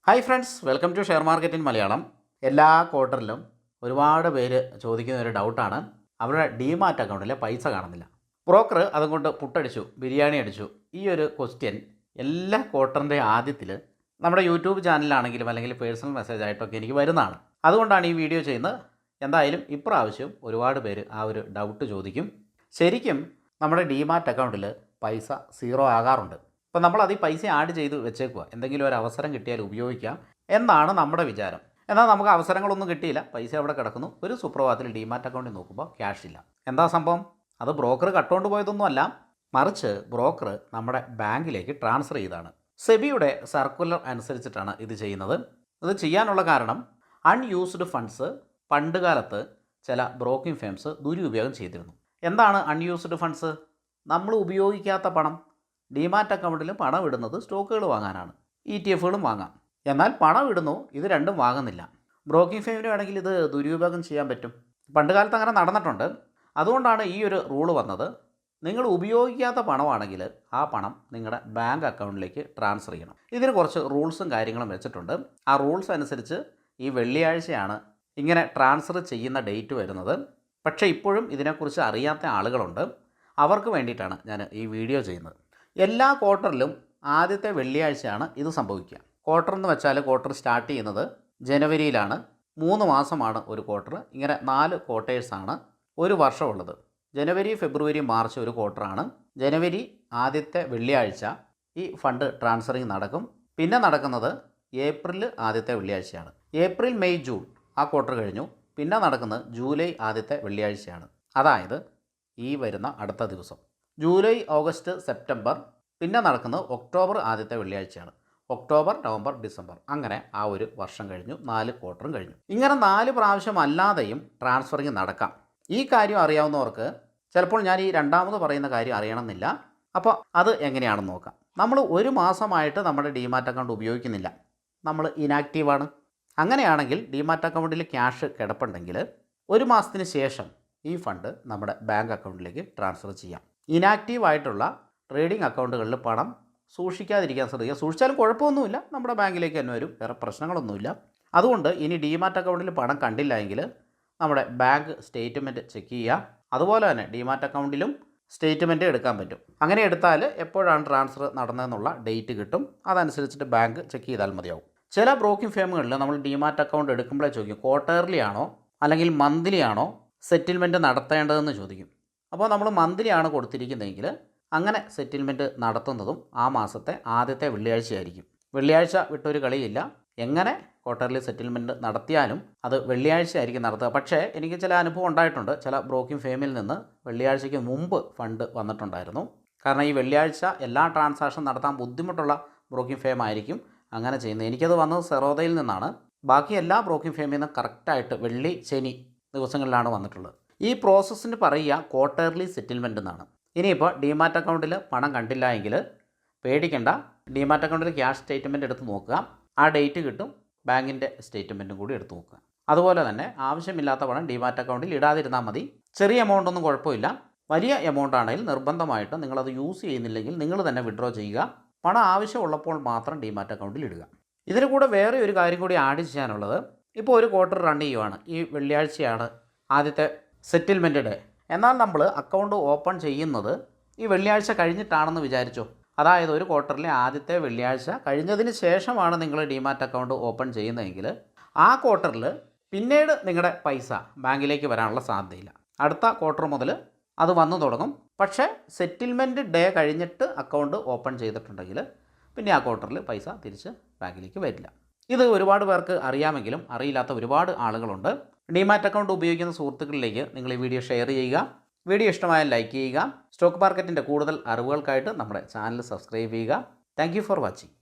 Hi friends, welcome to share market in Malayalam. എല്ലാ ക്വാർട്ടറിലും ഒരുപാട് പേര് ചോദിക്കുന്ന ഒരു ഡൗട്ടാണ്, അവരുടെ ഡിമാറ്റ് അക്കൗണ്ടിലെ പൈസ കാണുന്നില്ല. ബ്രോക്കർ അതുകൊണ്ട് പുട്ടടിച്ചു, ബിരിയാണി അടിച്ചു. ഈ ഒരു ക്വസ്റ്റ്യൻ എല്ലാ ക്വാർട്ടറിൻ്റെ ആദ്യത്തിൽ നമ്മുടെ യൂട്യൂബ് ചാനലിലാണെങ്കിലും അല്ലെങ്കിൽ പേഴ്സണൽ മെസ്സേജ് ആയിട്ടൊക്കെ എനിക്ക് വരുന്നതാണ്. അതുകൊണ്ടാണ് ഈ വീഡിയോ ചെയ്യുന്നത്. എന്തായാലും ഇപ്രാവശ്യം ഒരുപാട് പേര് ആ ഒരു ഡൗട്ട് ചോദിക്കും. ശരിക്കും നമ്മുടെ ഡിമാറ്റ് അക്കൗണ്ടിൽ പൈസ സീറോ ആകാറുണ്ട്. അപ്പോൾ നമ്മളത് ഈ പൈസ ആഡ് ചെയ്ത് വെച്ചേക്കുക, എന്തെങ്കിലും ഒരു അവസരം കിട്ടിയാൽ ഉപയോഗിക്കാം എന്നാണ് നമ്മുടെ വിചാരം. എന്നാൽ നമുക്ക് അവസരങ്ങളൊന്നും കിട്ടിയില്ല, പൈസ അവിടെ കിടക്കുന്നു. ഒരു സുപ്രഭാതത്തിൽ ഡിമാറ്റ് അക്കൗണ്ടിൽ നോക്കുമ്പോൾ ക്യാഷ് ഇല്ല. എന്താ സംഭവം? അത് ബ്രോക്കർ കട്ടുകൊണ്ട് പോയതൊന്നും അല്ല, മറിച്ച് ബ്രോക്കർ നമ്മുടെ ബാങ്കിലേക്ക് ട്രാൻസ്ഫർ ചെയ്താണ്. സെബിയുടെ സർക്കുലർ അനുസരിച്ചിട്ടാണ് ഇത് ചെയ്യുന്നത്. ഇത് ചെയ്യാനുള്ള കാരണം അൺയൂസ്ഡ് ഫണ്ട്സ് പണ്ട് കാലത്ത് ചില ബ്രോക്കിംഗ് ഫേംസ് ദുരുപയോഗം ചെയ്തിരുന്നു. എന്താണ് അൺയൂസ്ഡ് ഫണ്ട്സ്? നമ്മൾ ഉപയോഗിക്കാത്ത പണം. ഡിമാറ്റ് അക്കൗണ്ടിൽ പണം ഇടുന്നത് സ്റ്റോക്കുകൾ വാങ്ങാനാണ്, ETF-കളും വാങ്ങാം. എന്നാൽ പണം ഇടുന്നു, ഇത് രണ്ടും വാങ്ങുന്നില്ല. ബ്രോക്കിംഗ് ഫേമിന് വേണമെങ്കിൽ ഇത് ദുരുപയോഗം ചെയ്യാൻ പറ്റും. പണ്ട് കാലത്ത് അങ്ങനെ നടന്നിട്ടുണ്ട്. അതുകൊണ്ടാണ് ഈ ഒരു റൂള് വന്നത്. നിങ്ങൾ ഉപയോഗിക്കാത്ത പണമാണെങ്കിൽ ആ പണം നിങ്ങളുടെ ബാങ്ക് അക്കൗണ്ടിലേക്ക് ട്രാൻസ്ഫർ ചെയ്യണം. ഇതിന് കുറച്ച് റൂൾസും കാര്യങ്ങളും വെച്ചിട്ടുണ്ട്. ആ റൂൾസ് അനുസരിച്ച് ഈ വെള്ളിയാഴ്ചയാണ് ഇങ്ങനെ ട്രാൻസ്ഫർ ചെയ്യുന്ന ഡേറ്റ് വരുന്നത്. പക്ഷേ ഇപ്പോഴും ഇതിനെക്കുറിച്ച് അറിയാത്ത ആളുകളുണ്ട്. അവർക്ക് വേണ്ടിയിട്ടാണ് ഞാൻ ഈ വീഡിയോ ചെയ്യുന്നത്. എല്ലാ ക്വാർട്ടറിലും ആദ്യത്തെ വെള്ളിയാഴ്ചയാണ് ഇത് സംഭവിക്കുക. ക്വാർട്ടർ എന്ന് വെച്ചാൽ ക്വാർട്ടർ സ്റ്റാർട്ട് ചെയ്യുന്നത് ജനുവരിയിലാണ്. 3 മാസമാണ് ഒരു ക്വാർട്ടർ. ഇങ്ങനെ 4 ക്വാർട്ടേഴ്സാണ് ഒരു വർഷമുള്ളത്. ജനുവരി, ഫെബ്രുവരി, മാർച്ച് ഒരു ക്വാർട്ടറാണ്. ജനുവരി ആദ്യത്തെ വെള്ളിയാഴ്ച ഈ ഫണ്ട് ട്രാൻസ്ഫറിങ് നടക്കും. പിന്നെ നടക്കുന്നത് ഏപ്രിൽ ആദ്യത്തെ വെള്ളിയാഴ്ചയാണ്. ഏപ്രിൽ, മെയ്, ജൂൺ ആ ക്വാർട്ടർ കഴിഞ്ഞു. പിന്നെ നടക്കുന്നത് ജൂലൈ ആദ്യത്തെ വെള്ളിയാഴ്ചയാണ്. അതായത് ഈ വരുന്ന അടുത്ത ദിവസം. July, August, September. പിന്നെ നടക്കുന്നത് ഒക്ടോബർ ആദ്യത്തെ വെള്ളിയാഴ്ചയാണ്. October, November, December. അങ്ങനെ ആ ഒരു വർഷം കഴിഞ്ഞു, 4 ക്വാർട്ടറും കഴിഞ്ഞു. ഇങ്ങനെ 4 പ്രാവശ്യം അല്ലാതെയും ട്രാൻസ്ഫറിങ് നടക്കാം. ഈ കാര്യം അറിയാവുന്നവർക്ക് ചിലപ്പോൾ ഞാൻ ഈ രണ്ടാമത് പറയുന്ന കാര്യം അറിയണമെന്നില്ല. അപ്പോൾ അത് എങ്ങനെയാണെന്ന് നോക്കാം. നമ്മൾ 1 മാസമായിട്ട് നമ്മുടെ ഡിമാറ്റ് അക്കൗണ്ട് ഉപയോഗിക്കുന്നില്ല, നമ്മൾ ഇനാക്റ്റീവാണ്. അങ്ങനെയാണെങ്കിൽ ഡിമാറ്റ് അക്കൗണ്ടിൽ ക്യാഷ് കിടപ്പുണ്ടെങ്കിൽ 1 മാസത്തിന് ശേഷം ഈ ഫണ്ട് നമ്മുടെ ബാങ്ക് അക്കൗണ്ടിലേക്ക് ട്രാൻസ്ഫർ ചെയ്യാം. ഇനാക്റ്റീവായിട്ടുള്ള ട്രേഡിംഗ് അക്കൗണ്ടുകളിൽ പണം സൂക്ഷിക്കാതിരിക്കാൻ ശ്രദ്ധിക്കുക. സൂക്ഷിച്ചാലും കുഴപ്പമൊന്നുമില്ല, നമ്മുടെ ബാങ്കിലേക്ക് തന്നെ വരും, വേറെ പ്രശ്നങ്ങളൊന്നുമില്ല. അതുകൊണ്ട് ഇനി ഡിമാറ്റ് അക്കൗണ്ടിൽ പണം കണ്ടില്ല എങ്കിൽ നമ്മുടെ ബാങ്ക് സ്റ്റേറ്റ്മെൻറ്റ് ചെക്ക് ചെയ്യുക. അതുപോലെ തന്നെ ഡിമാറ്റ് അക്കൗണ്ടിലും സ്റ്റേറ്റ്മെൻറ്റ് എടുക്കാൻ പറ്റും. അങ്ങനെ എടുത്താൽ എപ്പോഴാണ് ട്രാൻസ്ഫർ നടന്നതെന്നുള്ള ഡേറ്റ് കിട്ടും. അതനുസരിച്ചിട്ട് ബാങ്ക് ചെക്ക് ചെയ്താൽ മതിയാവും. ചില ബ്രോക്കിംഗ് ഫേമുകളിൽ നമ്മൾ ഡിമാറ്റ് അക്കൗണ്ട് എടുക്കുമ്പോഴേ ചോദിക്കും, ക്വാർട്ടർലി ആണോ അല്ലെങ്കിൽ മന്ത്ലി ആണോ സെറ്റിൽമെൻറ്റ് നടത്തേണ്ടതെന്ന് ചോദിക്കും. അപ്പോൾ നമ്മൾ മന്ത്ലി ആണ് കൊടുത്തിരിക്കുന്നതെങ്കിൽ അങ്ങനെ സെറ്റിൽമെൻറ്റ് നടത്തുന്നതും ആ മാസത്തെ ആദ്യത്തെ വെള്ളിയാഴ്ചയായിരിക്കും. വെള്ളിയാഴ്ച വിട്ടൊരു കളിയില്ല. എങ്ങനെ ക്വാർട്ടർലി സെറ്റിൽമെൻറ്റ് നടത്തിയാലും അത് വെള്ളിയാഴ്ച ആയിരിക്കും നടത്തുക. പക്ഷേ എനിക്ക് ചില അനുഭവം ഉണ്ടായിട്ടുണ്ട്. ചില ബ്രോക്കിംഗ് ഫേമിൽ നിന്ന് വെള്ളിയാഴ്ചയ്ക്ക് മുമ്പ് ഫണ്ട് വന്നിട്ടുണ്ടായിരുന്നു. കാരണം ഈ വെള്ളിയാഴ്ച എല്ലാ ട്രാൻസാക്ഷൻ നടത്താൻ ബുദ്ധിമുട്ടുള്ള ബ്രോക്കിംഗ് ഫേം ആയിരിക്കും അങ്ങനെ ചെയ്യുന്നത്. എനിക്കത് വന്നത് സെറോദയിൽ നിന്നാണ്. ബാക്കി എല്ലാ ബ്രോക്കിംഗ് ഫേമിൽ നിന്ന് കറക്റ്റായിട്ട് വെള്ളി, ശനി ദിവസങ്ങളിലാണ് വന്നിട്ടുള്ളത്. ഈ പ്രോസസ്സിന് പറയുക ക്വാർട്ടർലി സെറ്റിൽമെൻറ്റ് എന്നാണ്. ഇനിയിപ്പോൾ ഡിമാറ്റ് അക്കൗണ്ടിൽ പണം കണ്ടില്ല എങ്കിൽ പേടിക്കേണ്ട. ഡിമാറ്റ് അക്കൗണ്ടിൽ ക്യാഷ് സ്റ്റേറ്റ്മെൻറ്റ് എടുത്ത് നോക്കുക. ആ ഡേറ്റ് കിട്ടും. ബാങ്കിൻ്റെ സ്റ്റേറ്റ്മെൻറ്റും കൂടി എടുത്ത് നോക്കുക. അതുപോലെ തന്നെ ആവശ്യമില്ലാത്ത പണം ഡിമാറ്റ് അക്കൗണ്ടിൽ ഇടാതിരുന്നാൽ മതി. ചെറിയ എമൗണ്ട് ഒന്നും കുഴപ്പമില്ല. വലിയ എമൗണ്ട് ആണെങ്കിൽ നിർബന്ധമായിട്ട് നിങ്ങളത് യൂസ് ചെയ്യുന്നില്ലെങ്കിൽ നിങ്ങൾ തന്നെ വിഡ്രോ ചെയ്യുക. പണം ആവശ്യമുള്ളപ്പോൾ മാത്രം ഡിമാറ്റ് അക്കൗണ്ടിൽ ഇടുക. ഇതിന് കൂടെ വേറെ ഒരു കാര്യം കൂടി ആഡ് ചെയ്യാനുള്ളത്, ഇപ്പോൾ ഒരു ക്വാർട്ടർ റൺ ചെയ്യുവാണ്. ഈ വെള്ളിയാഴ്ചയാണ് ആദ്യത്തെ സെറ്റിൽമെൻറ്റ് ഡേ. എന്നാൽ നമ്മൾ അക്കൗണ്ട് ഓപ്പൺ ചെയ്യുന്നത് ഈ വെള്ളിയാഴ്ച കഴിഞ്ഞിട്ടാണെന്ന് വിചാരിച്ചോ. അതായത് ഒരു ക്വാർട്ടറിലെ ആദ്യത്തെ വെള്ളിയാഴ്ച കഴിഞ്ഞതിന് ശേഷമാണ് നിങ്ങൾ ഡിമാറ്റ് അക്കൗണ്ട് ഓപ്പൺ ചെയ്യുന്നതെങ്കിൽ ആ ക്വാർട്ടറിൽ പിന്നീട് നിങ്ങളുടെ പൈസ ബാങ്കിലേക്ക് വരാനുള്ള സാധ്യതയില്ല. അടുത്ത ക്വാർട്ടർ മുതൽ അത് വന്നു തുടങ്ങും. പക്ഷേ സെറ്റിൽമെൻറ്റ് ഡേ കഴിഞ്ഞിട്ട് അക്കൗണ്ട് ഓപ്പൺ ചെയ്തിട്ടുണ്ടെങ്കിൽ പിന്നെ ആ ക്വാർട്ടറിൽ പൈസ തിരിച്ച് ബാങ്കിലേക്ക് വരില്ല. ഇത് ഒരുപാട് പേർക്ക് അറിയാമെങ്കിലും അറിയില്ലാത്ത ഒരുപാട് ആളുകളുണ്ട്. ഡിമാറ്റ് അക്കൗണ്ട് ഉപയോഗിക്കുന്ന സുഹൃത്തുക്കളിലേക്ക് നിങ്ങൾ ഈ വീഡിയോ ഷെയർ ചെയ്യുക. വീഡിയോ ഇഷ്ടമായാൽ ലൈക്ക് ചെയ്യുക. സ്റ്റോക്ക് മാർക്കറ്റിൻ്റെ കൂടുതൽ അറിവുകൾക്കായിട്ട് നമ്മുടെ ചാനൽ സബ്സ്ക്രൈബ് ചെയ്യുക. Thank you for watching.